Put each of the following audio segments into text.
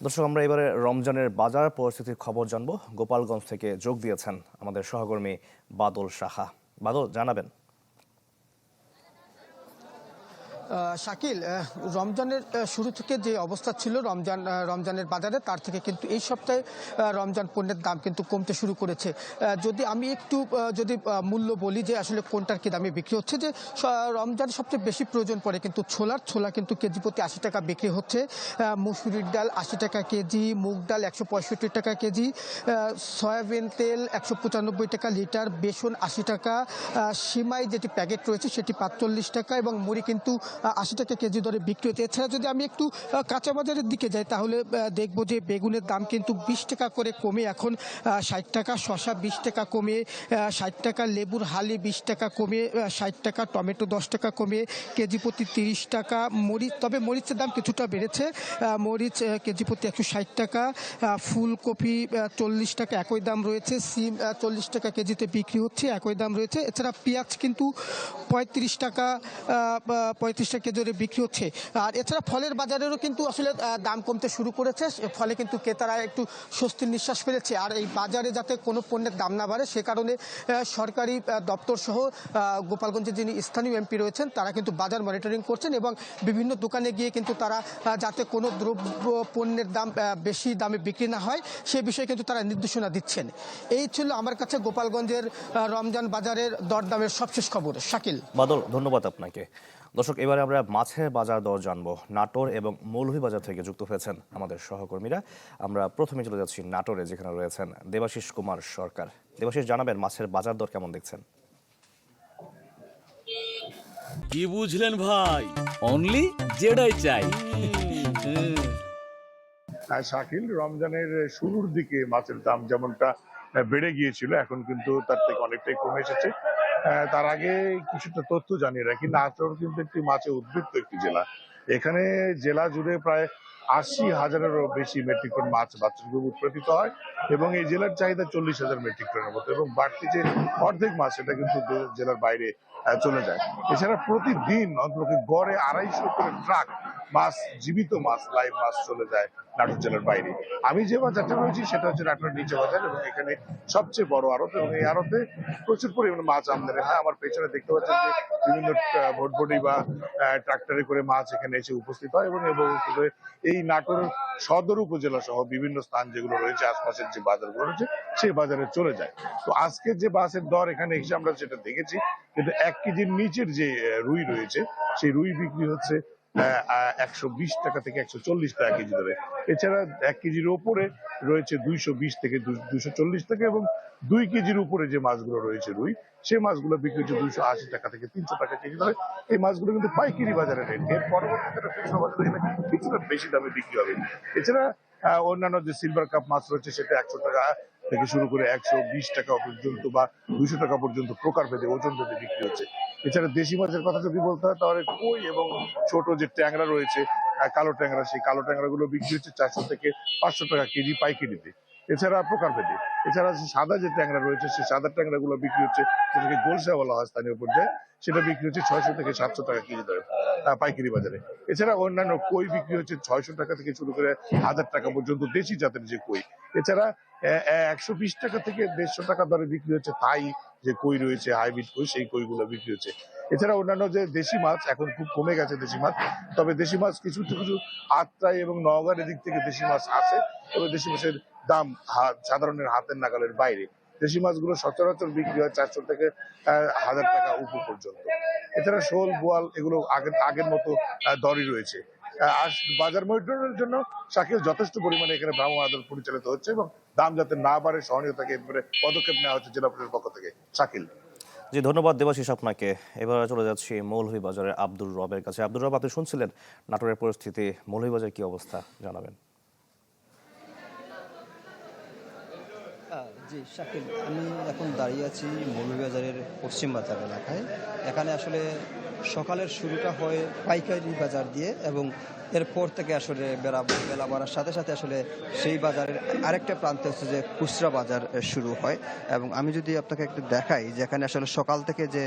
দর্শক, আমরা এবারে রমজানের বাজার পরিস্থিতির খবর জানবো। গোপালগঞ্জ থেকে যোগ দিয়েছেন আমাদের সহকর্মী বাদল সাহা। বাদল, জানাবেন। শাকিল, রমজানের শুরু থেকে যে অবস্থা ছিল রমজানের বাজারে, তার থেকে কিন্তু এই সপ্তাহে রমজান পণ্যের দাম কিন্তু কমতে শুরু করেছে। যদি আমি একটু মূল্য বলি যে আসলে কোনটার কি দামে বিক্রি হচ্ছে, যে রমজান সবচেয়ে বেশি প্রয়োজন পড়ে কিন্তু ছোলা কিন্তু কেজি প্রতি 80 টাকা বিক্রি হচ্ছে। মুসুরির ডাল 80 টাকা কেজি, মুগ ডাল 165 টাকা কেজি, সয়াবিন তেল 195 টাকা লিটার, বেসন 80 টাকা, সিমাই যেটি প্যাকেট রয়েছে সেটি 45 টাকা এবং মুড়ি কিন্তু 80 টাকা কেজি দরে বিক্রি হচ্ছে। এছাড়া যদি আমি একটু কাঁচা বাজারের দিকে যাই তাহলে দেখব যে বেগুনের দাম কিন্তু 20 টাকা করে কমে এখন 60 টাকা, শসা 20 টাকা কমে 60 টাকা, লেবুর হালি 20 টাকা কমে 60 টাকা, টমেটো 10 টাকা কমে কেজি প্রতি 30 টাকা, তবে মরিচের দাম কিছুটা বেড়েছে, মরিচ কেজি প্রতি 160 টাকা, ফুলকপি 40 টাকা একই দাম রয়েছে, সিম 40 টাকা কেজিতে বিক্রি হচ্ছে একই দাম রয়েছে। এছাড়া পেঁয়াজ কিন্তু 35 টাকা কেজি দরে বিক্রি হচ্ছে। আর এছাড়া ফলের বাজারেরও কিন্তু আসলে দাম কমতে শুরু করেছে, ফলে কিন্তু ক্রেতারা একটু স্বস্তির নিঃশ্বাস ফেলেছে। আর এই বাজারে যাতে কোনো পণ্যের দাম না বাড়ে সে কারণে সরকারি দপ্তর সহ গোপালগঞ্জে যিনি স্থানীয় এমপি রয়েছেন তারা কিন্তু বাজার মনিটরিং করছেন এবং বিভিন্ন দোকানে গিয়ে কিন্তু তারা যাতে কোনো দ্রব্য পণ্যের দাম বেশি দামে বিক্রি না হয় সে বিষয়ে কিন্তু তারা নির্দেশনা দিচ্ছেন। এই ছিল আমার কাছে গোপালগঞ্জের রমজান বাজারের দরদামের সবশেষ খবর। শাকিল। বাদল, ধন্যবাদ আপনাকে। দর্শক, এবারে আমরা মাছের বাজার দর জানবো। নাটোর এবং মৌলভীবাজার থেকে যুক্ত হয়েছেন আমাদের সহকর্মীরা। আমরা প্রথমে চলে যাচ্ছি নাটোরে, যেখানে রয়েছেন দেবাশিস কুমার সরকার। দেবাশিস, জানাবেন মাছের বাজার দর কেমন দেখছেন? কি বুঝলেন ভাই? অনলি যেটাই চাই। শাকিল, রমজানের শুরুর দিকে মাছের দাম যেমনটা বেড়ে গিয়েছিল এখন কিন্তু তার থেকে অনেকটাই কমে এসেছে। তার আগে কিছুটা তথ্য জানিয়ে রাখি, নাটোর কিন্তু একটি মাছে উদ্বৃত্ত একটি জেলা। এখানে জেলা জুড়ে প্রায় 80,000-এরও বেশি মেট্রিক টন মাছ বাৎসরিকভাবে উৎপাদিত হয় এবং এই জেলার চাহিদা 40,000 মেট্রিক টনের মতো, এবং বাড়তি যে অর্ধেক মাছ সেটা কিন্তু জেলার বাইরে চলে যায়। এছাড়া প্রতিদিন অন্তত গড়ে 250 করে ট্রাক মাছ, জীবিত মাছ, লাইভ মাছ চলে যায় নাটোর জেলার বাইরে। আমি যে বাজারটা রয়েছি সেটা হচ্ছে নাটোরের নিচে বাজার এবং এখানে সবচেয়ে বড় আড়ত এবং এই আড়তে প্রচুর পরিমাণে মাছ আমদানি হয়। আমার পেছনে দেখতে পাচ্ছেন যে বিভিন্ন ভোটবডি বা ট্রাক্টরে করে মাছ এখানে এসে উপস্থিত হয় এবং এই নাটোর সদর উপজেলা সহ বিভিন্ন স্থান যেগুলো রয়েছে আশপাশের যে বাজারগুলো রয়েছে সেই বাজারে চলে যায়। তো আজকে যে মাছের দর এখানে এসে আমরা যেটা দেখেছি, কিন্তু 1 কেজির নিচের যে রুই রয়েছে সেই রুই বিক্রি হচ্ছে 120 টাকা থেকে 140 টাকা কেজি দরে। এছাড়া 1 কেজির উপরে রয়েছে 220 থেকে 240 টাকা এবং 2 কেজির উপরে যে মাছগুলো রয়েছে রুই, সেই মাছগুলো বিক্রি হচ্ছে 280 টাকা থেকে 300 টাকা কেজি দরে। এই মাছগুলো কিন্তু পাইকারি বাজারে রেট, এর পরবর্তীতে খুচরা বাজারে কিছুটা বেশি দামে বিক্রি হবে। এছাড়া অন্যান্য যে সিলভার কাপ মাছ রয়েছে সেটা 100 টাকা থেকে শুরু করে 120 টাকা পর্যন্ত বা 200 টাকা পর্যন্ত প্রকার ভেদে ওজন ভেদে বিক্রি হচ্ছে। এছাড়া দেশি মাছের কথা যদি বলতে হয় তাহলে কই এবং ছোট যে ট্যাংরা রয়েছে, কালো ট্যাংরা, সেই কালো ট্যাংরা গুলো বিক্রি হচ্ছে 400 থেকে 500 টাকা কেজি পাইকারিতে। এছাড়া প্রকার ভেদে, এছাড়া সাদা যে ট্যাংরা রয়েছে সেই সাদা ট্যাংরা গুলো বিক্রি হচ্ছে, যেটাকে গোলসা বলা হয় স্থানীয় পর্যায়ে, সেটা বিক্রি হচ্ছে 600 থেকে 700 টাকা কেজি দরে পাইকারি বাজারে। এছাড়া অন্যান্য কই বিক্রি হচ্ছে 600 টাকা থেকে শুরু করে 1000 টাকা পর্যন্ত দেশি জাতের যে কই। এছাড়া 120 টাকা থেকে 150 টাকা দরে বিক্রি হচ্ছে তাই যে কই রয়েছে, হাইব্রিড কই, সেই কইগুলো বিক্রি হচ্ছে। এছাড়া অন্যান্য যে দেশি মাছ, এখন খুব কমে গেছে দেশি মাছ, তবে দেশি মাছ কিছু কিছু আত্রাই এবং নওগাঁর এদিক থেকে দেশি মাছ আছে, তবে দেশি মাছের দাম সাধারণের হাতের নাগালের বাইরে। দেশি মাছগুলো সচরাচর বিক্রি হয় 400 থেকে 1000 টাকা উপর পর্যন্ত। এছাড়া শোল, বোয়াল এগুলো আগের মতো দরই রয়েছে। আর বাজার মনিটরিংয়ের জন্য শাকিল যথেষ্ট পরিমাণে এখানে ভ্রাম্যমাণ আদালত পরিচালিত হচ্ছে এবং দাম যাতে না বাড়ে সহনীয়তাকে এবারে পদক্ষেপ নেওয়া হচ্ছে জেলা প্রশাসনের পক্ষ থেকে। শাকিল। জি, ধন্যবাদ দেবাশিস আপনাকে। এবার চলে যাচ্ছি মৌলভীবাজারের আব্দুর রবের কাছে। আব্দুর রব, আপনি শুনছিলেন নাটোরের পরিস্থিতি, মৌলভীবাজার কি অবস্থা জানাবেন? জি শাকিল, আমি এখন দাঁড়িয়ে আছি মৌলভীবাজারের পশ্চিম বাজার এলাকায়। এখানে আসলে সকালের শুরুটা হয় পাইকারি বাজার দিয়ে এবং এরপর থেকে আসলে বেলা বাড়ার সাথে সাথে আসলে সেই বাজারের আরেকটা প্রান্তে হচ্ছে যে খুচরা বাজার শুরু হয়। এবং আমি যদি আপনাকে একটু দেখাই যেখানে আসলে সকাল থেকে যে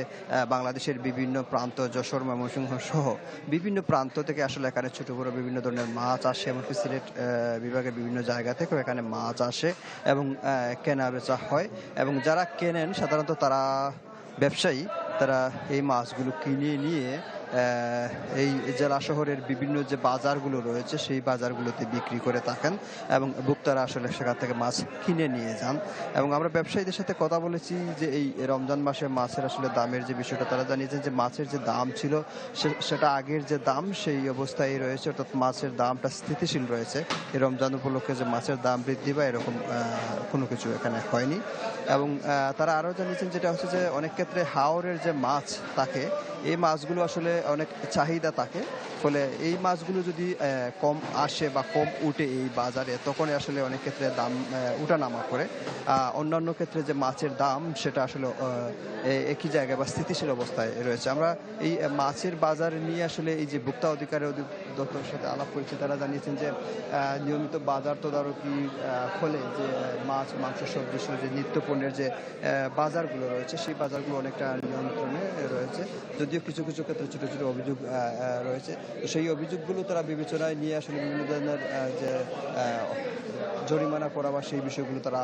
বাংলাদেশের বিভিন্ন প্রান্ত যশোর ময়মনসিংহ সহ বিভিন্ন প্রান্ত থেকে আসলে এখানে ছোট বড় বিভিন্ন ধরনের মাছ আসে, এমনকি সিলেট বিভাগের বিভিন্ন জায়গা থেকেও এখানে মাছ আসে এবং কেনা বেচা হয়। এবং যারা কেনেন সাধারণত তারা ব্যবসায়ী, তারা এই মাছগুলো কিনে নিয়ে এই জেলা শহরের বিভিন্ন যে বাজারগুলো রয়েছে সেই বাজারগুলোতে বিক্রি করে থাকেন এবং ভোক্তারা আসলে সেখান থেকে মাছ কিনে নিয়ে যান। এবং আমরা ব্যবসায়ীদের সাথে কথা বলেছি যে এই রমজান মাসে মাছের আসলে দামের যে বিষয়টা তারা জানিয়েছেন যে মাছের যে দাম ছিল সেটা আগের যে দাম সেই অবস্থায় রয়েছে, অর্থাৎ মাছের দামটা স্থিতিশীল রয়েছে। এই রমজান উপলক্ষে যে মাছের দাম বৃদ্ধি পায় এরকম কোনো কিছু এখানে হয়নি। এবং তারা আরও জানিয়েছেন যেটা হচ্ছে যে অনেক ক্ষেত্রে হাওরের যে মাছ থাকে এই মাছগুলো আসলে অনেক চাহিদা থাকে, ফলে এই মাছগুলো যদি কম আসে বা কম উঠে এই বাজারে তখন আসলে অনেক ক্ষেত্রে দাম উঠানামা করে। অন্যান্য ক্ষেত্রে যে মাছের দাম সেটা আসলে একই জায়গায় বা স্থিতিশীল অবস্থায় রয়েছে। আমরা এই মাছের বাজার নিয়ে আসলে এই যে ভোক্তা অধিকারের অধিদপ্তরের সাথে আলাপ করেছি, তারা জানিয়েছেন যে নিয়মিত বাজার তদারকি ফলে যে মাছ মাংস সবজি সহ যে নিত্য পণ্যের যে বাজারগুলো রয়েছে সেই বাজারগুলো অনেকটা নিয়ন্ত্রণে রয়েছে। যদিও কিছু কিছু ক্ষেত্রে ছোটো ছোটো অভিযোগ রয়েছে, তো সেই অভিযোগগুলো তারা বিবেচনায় নিয়ে আসলে বিভিন্ন ধরনের যে জরিমানা করা বা সেই বিষয়গুলো তারা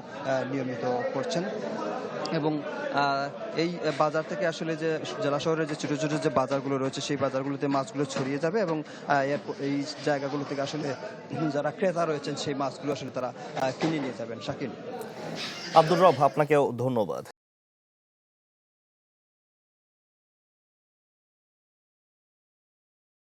নিয়মিত করছেন। এবং এই বাজার থেকে আসলে যে জেলা শহরের যে ছোটো ছোটো যে বাজারগুলো রয়েছে সেই বাজারগুলোতে মাছগুলো ছড়িয়ে যাবে এবং এই জায়গাগুলো থেকে আসলে যারা ক্রেতা রয়েছেন সেই মাছগুলো আসলে তারা কিনে নিয়ে যাবেন। শাকিল। আব্দুর রব, আপনাকেও ধন্যবাদ।